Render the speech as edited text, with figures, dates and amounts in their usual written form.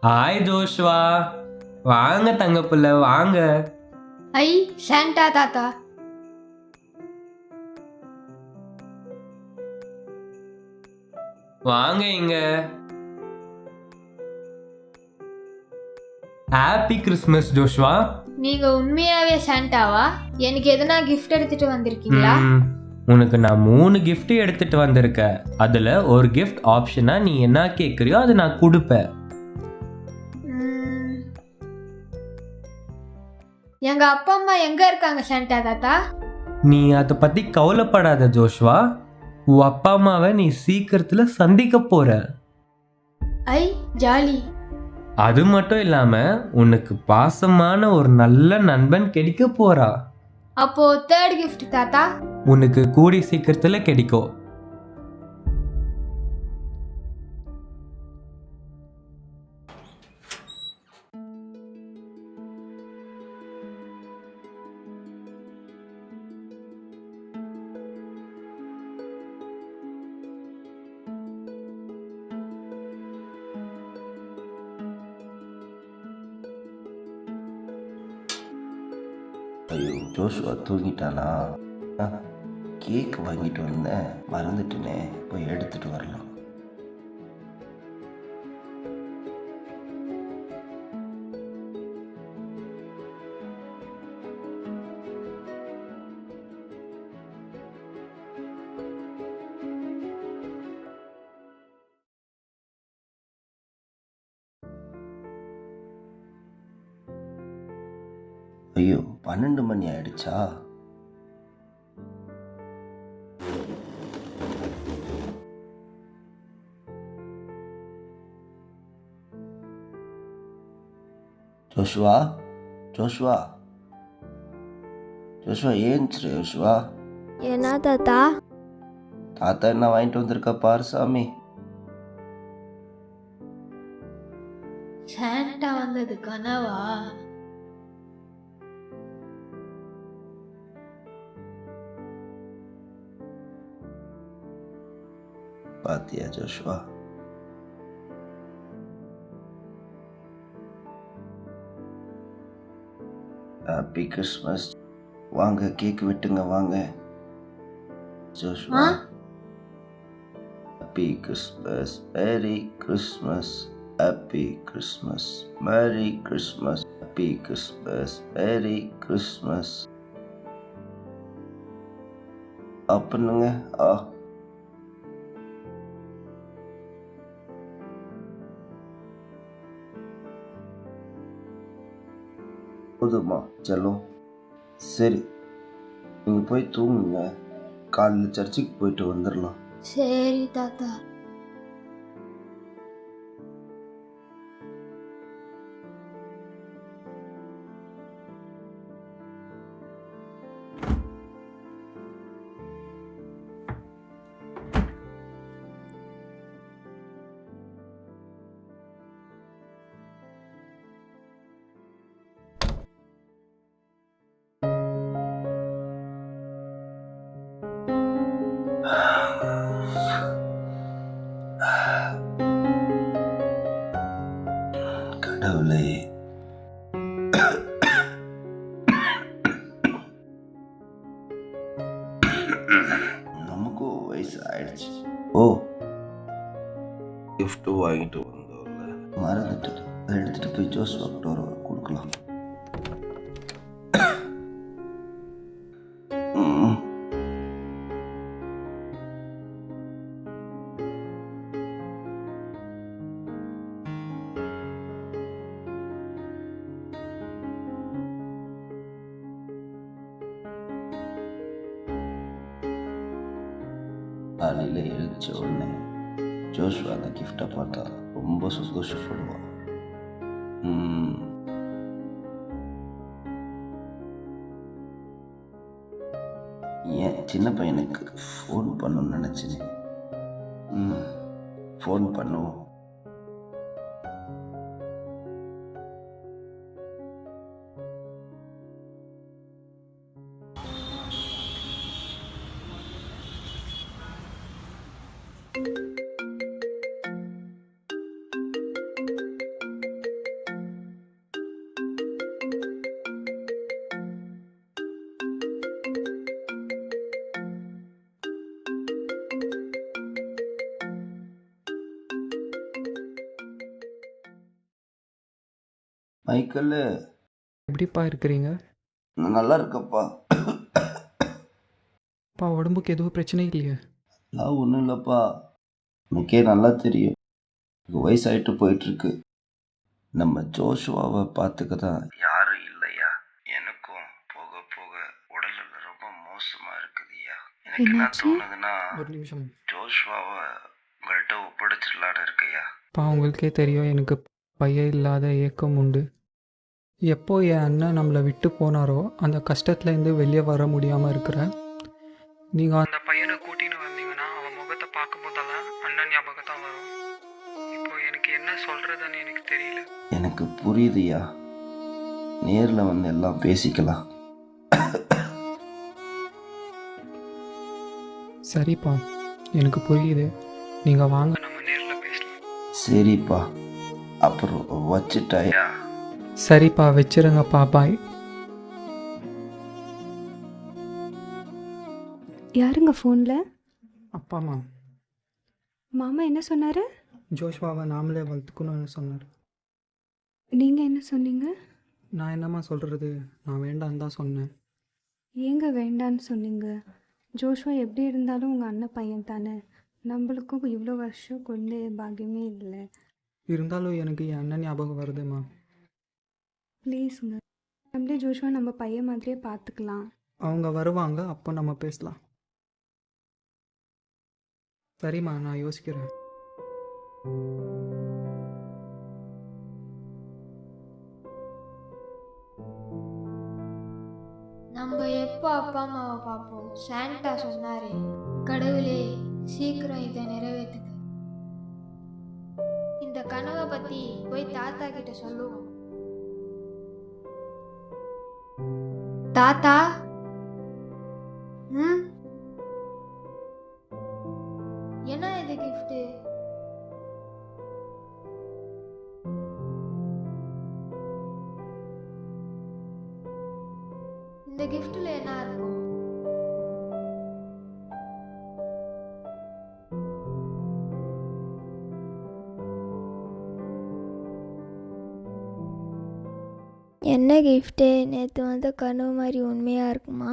Hi Joshua, வாங்க தங்கப்புள்ள வாங்க. ஐ Santa தாத்தா. வாங்க இங்க. Happy Christmas Joshua. நீங்க உண்மையாவே சாண்டாவா? எனக்கு எதனா கிஃப்ட் எடுத்துட்டு வந்திருக்கீங்களா? உனக்கு நான் 3 gift எடுத்துட்டு வந்திருக்கேன். அதுல ஒரு gift ஆப்ஷனா நீ என்ன கேட்குறியோ அதை நான் கொடுப்பேன். ம், எங்க அப்பா அம்மா எங்க இருக்காங்க சாண்டா தாத்தா? நீ அதை பத்தி கவலைப்படாத ஜோஷ்வா. உன் அப்பா அம்மாவை நீ சீக்கிரத்துல சந்திக்க போற. ஐ ஜாலி. அது மட்டும் இல்லாம உனக்கு பாசமான ஒரு நல்ல நண்பன் கிடைக்க போறா. அப்போ தேர்ட் கிஃப்ட் தாத்தா? உனக்கு கூடி சீக்கிரத்துல கிடைக்கும். ஐயோ, ஜோஷுவா தூங்கிட்டானா? கேக் வாங்கிட்டு வந்தேன், மறந்துட்டுனே. போய் எடுத்துட்டு வரலாம். ஐயோ, 12 மணி ஆயிடுச்சா? ஜோஷுவா, ஜோஷுவா, ஜோஷுவா ஏன்ச்சிரு. ஜோஷுவா, என்ன தாத்தா? தாத்தா என்ன வாங்கிட்டு வந்திருக்கா பாரு சாமி. சாண்டா வந்தது கனவா? பாத்தியா ஜோஷுவா? Happy Christmas. வாங்க கேக் வெட்டுங்க வாங்க. Joshua, happy Christmas, merry Christmas, happy Christmas, merry Christmas, happy Christmas, merry Christmas. பண்ணுங்க. போதுமா செல்லம்? சரி, நீங்கள் போய் தூங்குங்க. காலையில் சர்ச்சுக்கு போயிட்டு வந்துடலாம். சரி தாத்தா. கடவுளே, நமக்கும் வயசு ஆயிடுச்சு. ஓ, கிஃப்ட்டு வாங்கிட்டு வந்தோம்ல, மறந்துட்டு. அதை எடுத்துட்டு போய் ஜோஷுவா கொடுக்கலாம். காலையில் எழுந்த உடனே ஜோஷுவா அந்த கிஃப்டை பார்த்தா ரொம்ப சந்தோஷப்படுவான். ஏன் சின்ன பையனுக்கு ஃபோன் பண்ணணும்னு நினச்சினேன். ஃபோன் பண்ணுவோம். மைக்கேல், எப்படிப்பா இருக்கிறீங்க? நான் நல்லா இருக்கப்பா. அப்பா உடம்புக்கு எதுவும் பிரச்சனை இல்லையே? அதெல்லாம் ஒன்றும் இல்லைப்பா. எனக்கே நல்லா தெரியும். எனக்கு வயசாயிட்டு போயிட்டுருக்கு. நம்ம ஜோஷுவாவை பார்த்துக்க தான் யாரும் இல்லையா. எனக்கும் போக போக உடல்ல ரொம்ப மோசமாக இருக்குதுய்யா. எனக்கு என்ன என்னாச்சு? தோணுதுன்னா, ஒரு நிமிஷம். ஜோஷுவாவை உங்கள்கிட்ட ஒப்படைச்சிடலான்னு இருக்கையா. அப்பா உங்களுக்கே தெரியும் எனக்கு பையன் இல்லாத ஏக்கம் உண்டு. எப்போ என் அண்ணன் நம்மளை விட்டு போனாரோ அந்த கஷ்டத்துலேருந்து வெளியே வர முடியாமல் இருக்கிறேன். நீங்கள் அந்த பையனை கூட்டின்னு வந்தீங்கன்னா அவன் முகத்தை பார்க்கும் போதெல்லாம் அண்ணன் ஞாபகம் தான் வரும். இப்போ எனக்கு என்ன சொல்கிறதுன்னு எனக்கு தெரியல. எனக்கு புரியுதுய்யா. நேரில் வந்து எல்லாம் பேசிக்கலாம். சரிப்பா, எனக்கு புரியுது. நீங்கள் வாங்க, நம்ம நேரில் பேசலாம். சரிப்பா, அப்புறம் வச்சுட்டாயா. சரிப்பா, வச்சிருங்கப்பா. பாய். யாருங்க ஃபோனில்? அப்பாம்மா, மாமா என்ன சொன்னார்? ஜோஷ்வாவை நாமளே வளர்த்துக்கணும்னு சொன்னார். நீங்கள் என்ன சொன்னீங்க? நான் என்னம்மா சொல்கிறது, நான் வேண்டான்னு தான் சொன்னேன். ஏங்க வேண்டான்னு சொன்னீங்க? ஜோஷ்வா எப்படி இருந்தாலும் உங்கள் அண்ணன் பையன் தானே. நம்மளுக்கும் இவ்வளோ வருஷம் கொண்டு பாக்கியமே இல்லை. இருந்தாலும் எனக்கு என் அண்ணன் ஞாபகம் வருதுமா. ப்ளீஸுங்க, நம்மளே ஜோஷ்வா நம்ம பையன் மாதிரியே பார்த்துக்கலாம். அவங்க வருவாங்க, அப்போ நம்ம பேசலாம். சரிம்மா, நான் யோசிக்கிறேன். நம்ம எப்போ அப்பா அம்மாவை பார்ப்போம்? சாண்டா சொன்னாரே. கடவுளே, சீக்கிரம் இதை நிறைவேற்றுங்க. இந்த கனவை பத்தி போய் தாத்தா கிட்ட சொல்லுவோம். தாத்தா, என்ன இது கிஃப்ட்? இந்த கிஃப்ட்ல என்ன இருக்கும்? என்ன கிஃப்ட்டு? நேற்று வந்த கனவு மாதிரி உண்மையாக இருக்குமா?